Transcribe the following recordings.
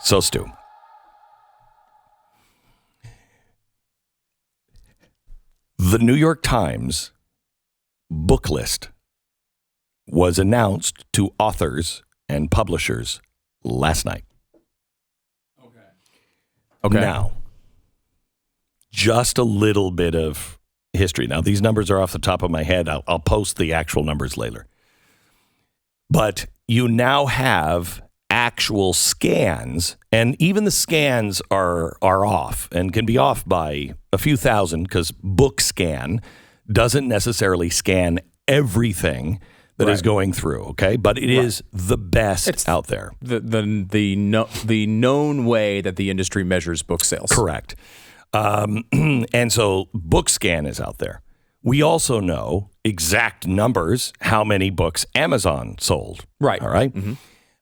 So, Stu, the New York Times book list was announced to authors and publishers last night. Okay. Now, just a little bit of history. Now, these numbers are off the top of my head. I'll post the actual numbers later. But you now have actual scans, and even the scans are off and can be off by a few thousand because BookScan doesn't necessarily scan everything that is going through, okay? But it is the best out there. The known way that the industry measures book sales. Correct. And so BookScan is out there. We also know exact numbers, how many books Amazon sold. Right. All right? Mm-hmm.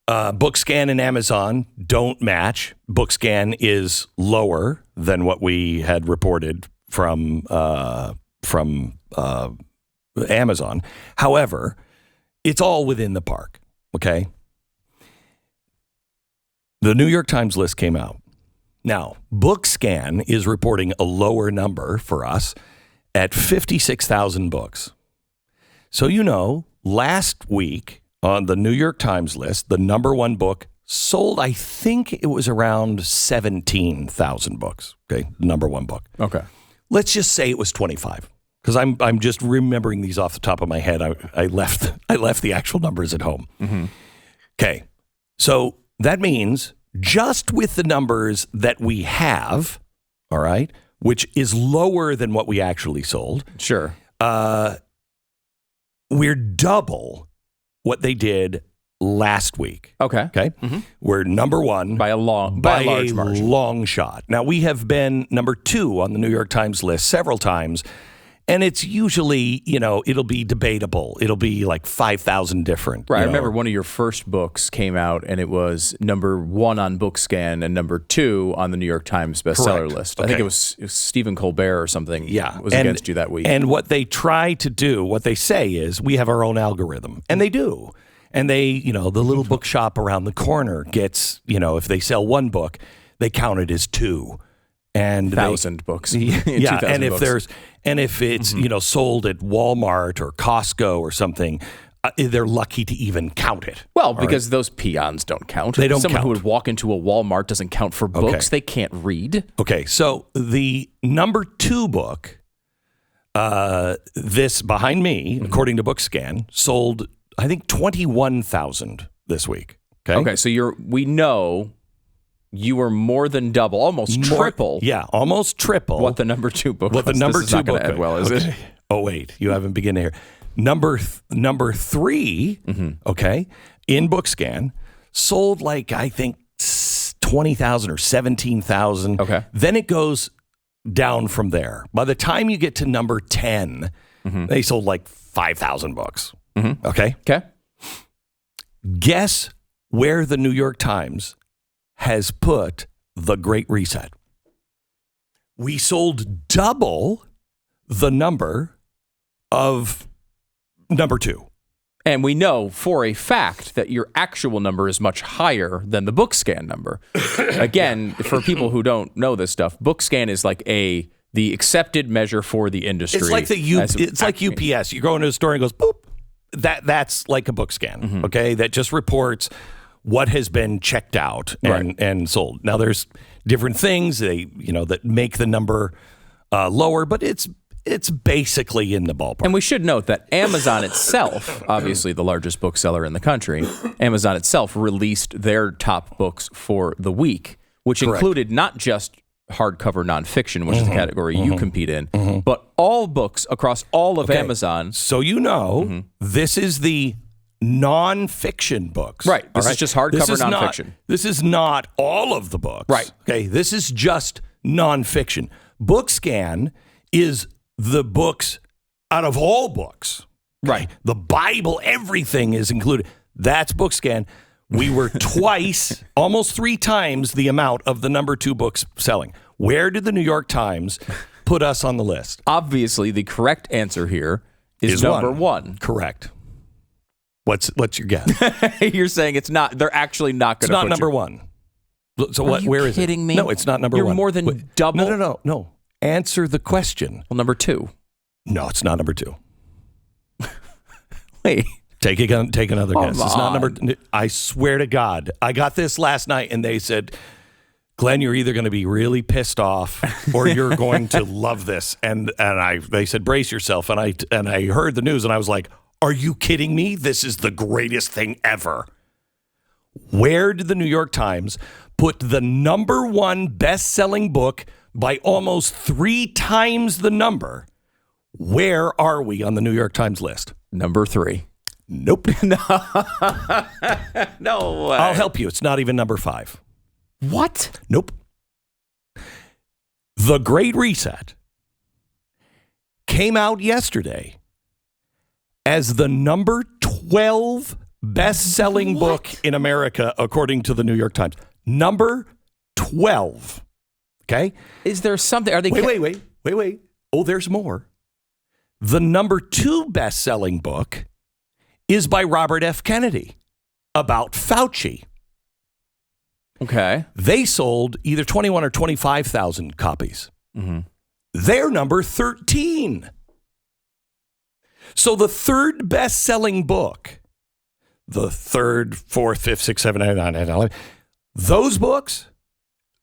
BookScan and Amazon don't match. BookScan is lower than what we had reported from Amazon. However, it's all within the park, okay? The New York Times list came out. Now, BookScan is reporting a lower number for us at 56,000 books. So, last week on the New York Times list, the number one book sold, I think it was around 17,000 books, okay? Number one book. Okay. Let's just say it was 25. Because I'm just remembering these off the top of my head. I left the actual numbers at home. Mm-hmm. Okay, so that means just with the numbers that we have, all right, which is lower than what we actually sold. Sure. We're double what they did last week. Okay. Okay. Mm-hmm. We're number one by a large margin. Long shot. Now we have been number two on the New York Times list several times. And it's usually, it'll be debatable. It'll be like 5,000 different. Right. I remember one of your first books came out and it was number one on BookScan and number two on the New York Times bestseller list. Okay. I think it was Stephen Colbert or something was against you that week. And what they try to do, what they say is we have our own algorithm. And they do. And they, the little bookshop around the corner gets, if they sell one book, they count it as two. And 1,000 books. Yeah, and if books. if it's sold at Walmart or Costco or something, they're lucky to even count it. Well, because those peons don't count. They don't Someone count. who would walk into a Walmart doesn't count for books. They can't read. Okay, so the number two book, this behind me, according to BookScan, sold I think 21,000 this week. Okay, so we know. You were more than double, almost triple. Yeah, almost triple. What the number two book was. What the number this two is not book end well, is it? Oh, wait. You haven't begun to hear. Number three, okay, in BookScan, sold like, I think, 20,000 or 17,000. Okay. Then it goes down from there. By the time you get to number 10, they sold like 5,000 books. Okay? Okay. Guess where the New York Times has put the Great Reset. We sold double the number of number two. And we know for a fact that your actual number is much higher than the BookScan number. Again, for people who don't know this stuff, BookScan is like the accepted measure for the industry. It's like it's like UPS. You go into a store and it goes boop. That's like a BookScan. Okay, that just reports what has been checked out and sold. Now there's different things that make the number lower, but it's basically in the ballpark. And we should note that Amazon itself, obviously the largest bookseller in the country, Amazon itself released their top books for the week, which included not just hardcover nonfiction, which is the category you compete in, but all books across all of Amazon. So this is the nonfiction books. Right. This is just hardcover nonfiction. This is not all of the books. Right. Okay. This is just nonfiction. BookScan is the books out of all books. Okay? Right. The Bible, everything is included. That's BookScan. We were twice, almost three times the amount of the number two books selling. Where did the New York Times put us on the list? Obviously, the correct answer here is number one. Correct. What's your guess? You're saying it's not. They're actually not going to. It's not number one. So what? Where is it? Are you kidding me? No, it's not number You're one. more than double. No. Answer the question. Well, number 2. No, it's not number 2. Wait. Take another guess. It's not on. number. I swear to God, I got this last night, and they said, Glenn, you're either going to be really pissed off or you're going to love this. And they said, brace yourself. And I heard the news, and I was like, are you kidding me? This is the greatest thing ever. Where did the New York Times put the number 1 best-selling book by almost 3 times the number? Where are we on the New York Times list? Number 3. Nope. No way. I'll help you. It's not even number 5. What? Nope. The Great Reset came out yesterday as the number 12 best-selling book in America, according to the New York Times. Number 12. Okay? Is there something? Are they? Wait. Oh, there's more. The number 2 best-selling book is by Robert F. Kennedy about Fauci. Okay. They sold either 21 or 25,000 copies. Mm-hmm. They're number 13. So the third best-selling book, the 3rd, 4th, 5th, 6th, 7th, 8th, 9th, 10th, 11th, those books,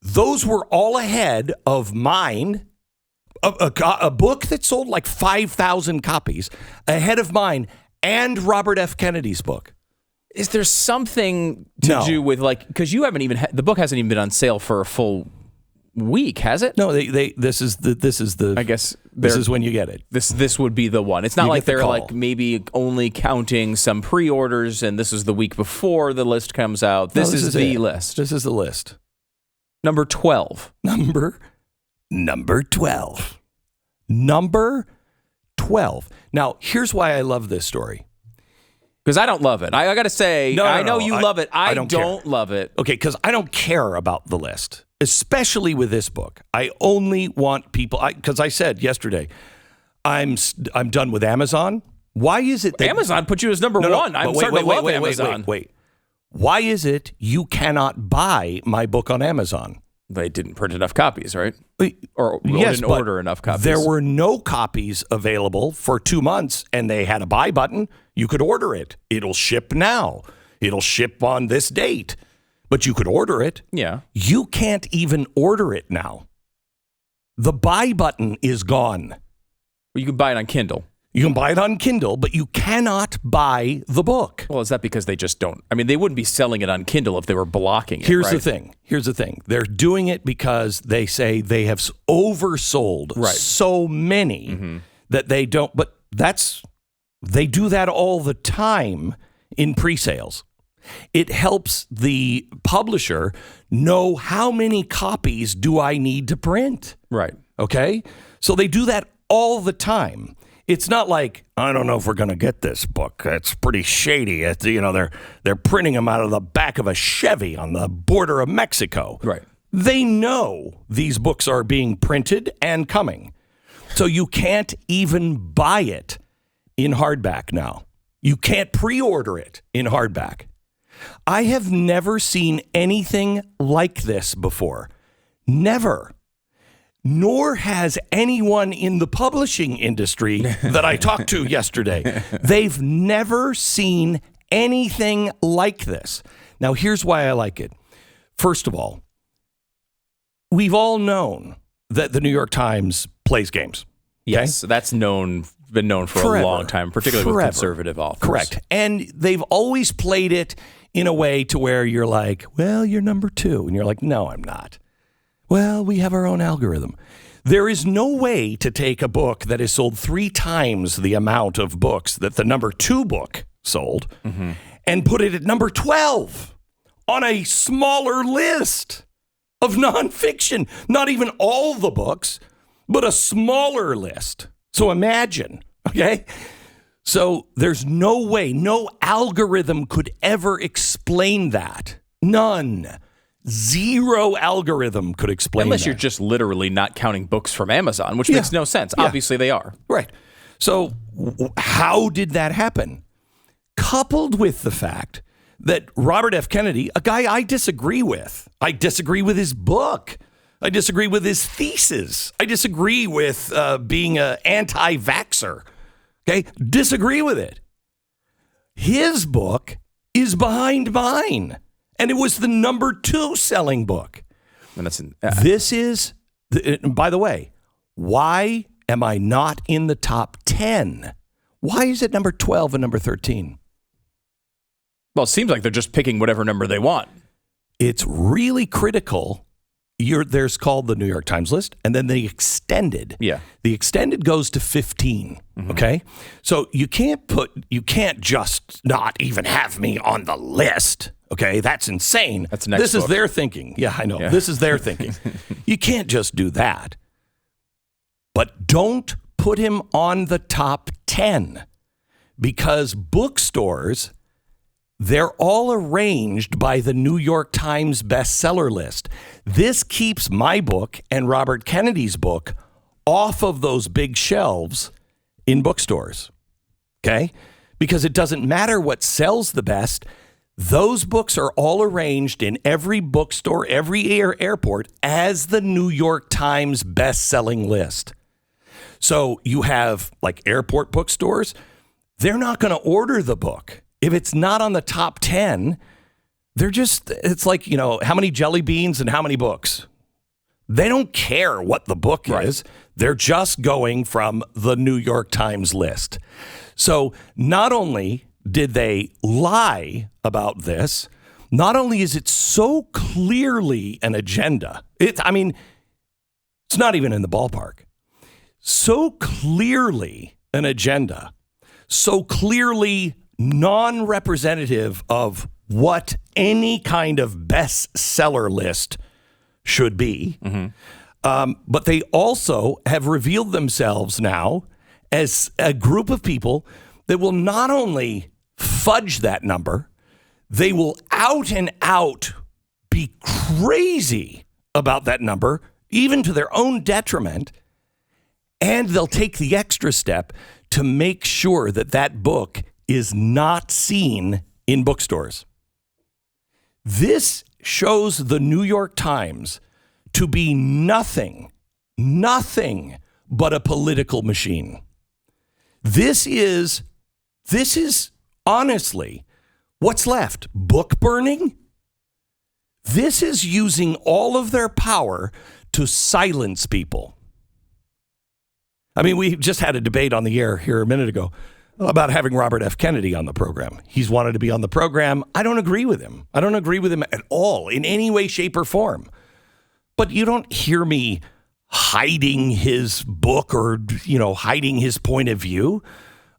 those were all ahead of mine. A book that sold like 5,000 copies, ahead of mine and Robert F. Kennedy's book. Is there something to do with because you haven't even the book hasn't even been on sale for a full week, has it? No, this is the. I guess this is when you get it. This would be the one. It's not like they're call. like maybe only counting some pre-orders, and this is the week before the list comes out. This is the list. This is the list. Number 12. Number 12. Number 12. Now, here's why I love this story. Because I don't love it. I got to say, I know you love it. I don't love it. Okay, because I don't care about the list, especially with this book. I only want people, because I said yesterday, I'm done with Amazon. Why is it that Amazon put you as number 1? I'm starting to love Amazon. Wait. Why is it you cannot buy my book on Amazon? They didn't print enough copies, right? Or yes, didn't order enough copies. There were no copies available for 2 months, and they had a buy button. You could order it. It'll ship now. It'll ship on this date. But you could order it. Yeah. You can't even order it now. The buy button is gone. You can buy it on Kindle. You can buy it on Kindle, but you cannot buy the book. Well, is that because they just don't? I mean, they wouldn't be selling it on Kindle if they were blocking it. Here's the thing. They're doing it because they say they have oversold so many that they don't. But they do that all the time in pre-sales. It helps the publisher know how many copies do I need to print. Right. Okay? So they do that all the time. It's not like, I don't know if we're going to get this book. It's pretty shady. They're printing them out of the back of a Chevy on the border of Mexico. Right. They know these books are being printed and coming. So you can't even buy it in hardback now. You can't pre-order it in hardback. I have never seen anything like this before. Never. Nor has anyone in the publishing industry that I talked to yesterday. They've never seen anything like this. Now, here's why I like it. First of all, we've all known that the New York Times plays games. Okay? Yes, that's been known for a long time, particularly with conservative authors. Correct. And they've always played it in a way to where you're like, well, you're number 2. And you're like, no, I'm not. Well, we have our own algorithm. There is no way to take a book that has sold 3 times the amount of books that the number 2 book sold and put it at number 12 on a smaller list of nonfiction. Not even all the books, but a smaller list. So imagine, okay? So there's no way, no algorithm could ever explain that. None. Zero algorithm could explain Unless that. you're just literally not counting books from Amazon, which makes no sense. Yeah. Obviously they are. Right. So how did that happen? Coupled with the fact that Robert F. Kennedy, a guy I disagree with his book. I disagree with his thesis. I disagree with being an anti-vaxxer. Okay? Disagree with it. His book is behind mine. And it was the number 2 selling book. And that's This is, by the way, why am I not in the top 10? Why is it number 12 and number 13? Well, it seems like they're just picking whatever number they want. It's really critical. There's called the New York Times list, and then the extended. Yeah. The extended goes to 15. Okay. So you can't just not even have me on the list. Okay. That's insane. That's next This book. is their thinking. Yeah, I know. Yeah. This is their thinking. You can't just do that. But don't put him on the top 10 because bookstores, they're all arranged by the New York Times bestseller list. This keeps my book and Robert Kennedy's book off of those big shelves in bookstores. Okay? Because it doesn't matter what sells the best. Those books are all arranged in every bookstore, every airport as the New York Times best-selling list. So you have like airport bookstores, they're not going to order the book. If it's not on the top 10, it's like, how many jelly beans and how many books? They don't care what the book is. They're just going from the New York Times list. So not only did they lie about this, not only is it so clearly an agenda, it's not even in the ballpark. So clearly an agenda, so clearly non-representative of what any kind of bestseller list should be. But they also have revealed themselves now as a group of people that will not only fudge that number, they will out and out be crazy about that number, even to their own detriment. And they'll take the extra step to make sure that that book is not seen in bookstores. This shows the New York Times to be nothing but a political machine. This is honestly what's left. Book burning? This is using all of their power to silence people. We just had a debate on the air here a minute ago about having Robert F. Kennedy on the program. He's wanted to be on the program. I don't agree with him. I don't agree with him at all in any way, shape, or form. But you don't hear me hiding his book or, hiding his point of view.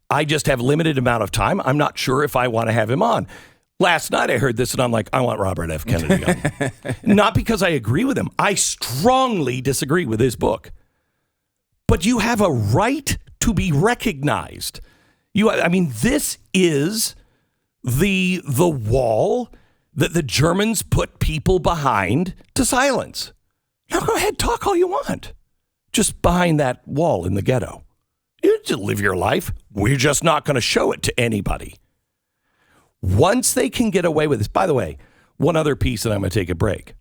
I just have limited amount of time. I'm not sure if I want to have him on. Last night I heard this and I'm like, I want Robert F. Kennedy on. Not because I agree with him. I strongly disagree with his book. But you have a right to be recognized. This is the wall that the Germans put people behind to silence. Now go ahead, talk all you want. Just behind that wall in the ghetto. You just live your life. We're just not going to show it to anybody. Once they can get away with this, by the way, one other piece and I'm going to take a break.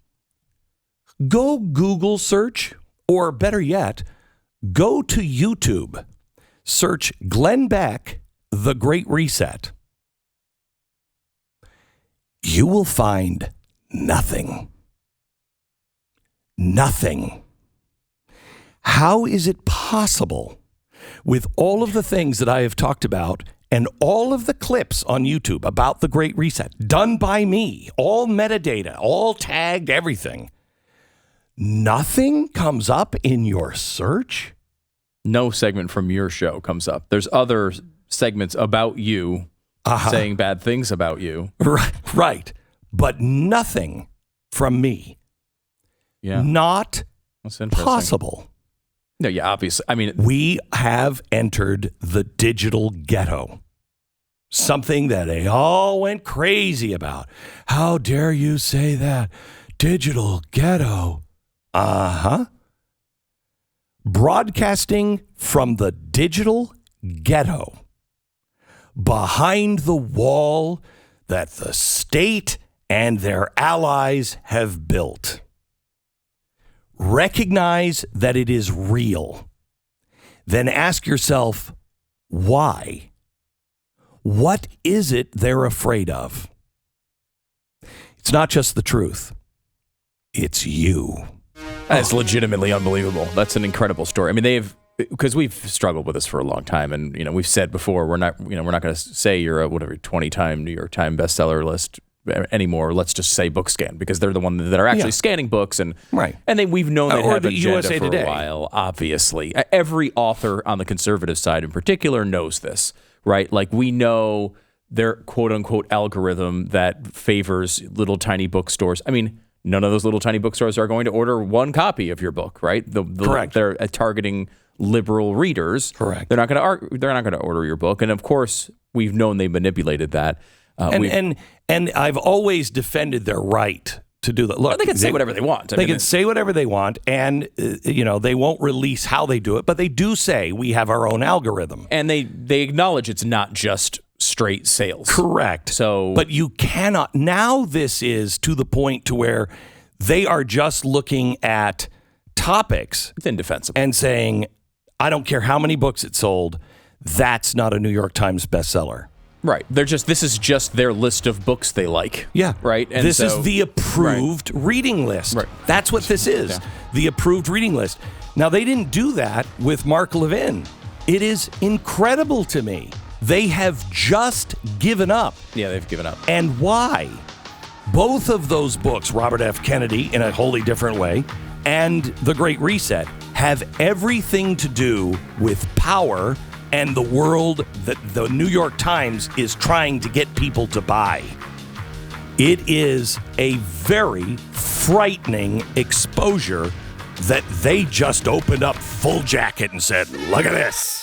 Go Google search, or better yet, go to YouTube. Search Glenn Beck, The Great Reset. You will find nothing. Nothing. How is it possible, with all of the things that I have talked about and all of the clips on YouTube about the Great Reset, done by me, all metadata, all tagged, everything, nothing comes up in your search? No segment from your show comes up. There's other segments about you saying bad things about you. Right. But nothing from me. Yeah. Not That's interesting. possible. No, yeah, obviously. We have entered the digital ghetto. Something that they all went crazy about. How dare you say that? Digital ghetto. Broadcasting from the digital ghetto. Behind the wall that the state and their allies have built. Recognize that it is real. Then ask yourself, why? What is it they're afraid of? It's not just the truth. It's you. That's legitimately unbelievable. That's an incredible story. I mean, because we've struggled with this for a long time, and we've said before we're not going to say you're a 20-time New York Times bestseller list anymore. Let's just say BookScan, because they're the one that are actually scanning books, and we've known they have an agenda USA for Today. A while. Obviously, every author on the conservative side in particular knows this, right? Like, we know their quote-unquote algorithm that favors little tiny bookstores. I mean, none of those little tiny bookstores are going to order one copy of your book, right? Correct. They're targeting liberal readers. Correct. They're not going to order your book, and of course, we've known they manipulated that. And I've always defended their right to do that. Look, they can say whatever they want. They can say whatever they want, and they won't release how they do it, but they do say we have our own algorithm, and they acknowledge it's not just straight sales. Correct. So, but you cannot. Now this is to the point to where they are just looking at topics. It's indefensible. And saying, I don't care how many books it sold, that's not a New York Times bestseller. Right. This is just their list of books they like. Yeah. Right. And this is the approved reading list. Right. That's what this is. Yeah. The approved reading list. Now, they didn't do that with Mark Levin. It is incredible to me. They have just given up. Yeah, they've given up. And why? Both of those books, Robert F. Kennedy in a wholly different way, and The Great Reset, have everything to do with power and the world that the New York Times is trying to get people to buy. It is a very frightening exposure that they just opened up full jacket and said, look at this.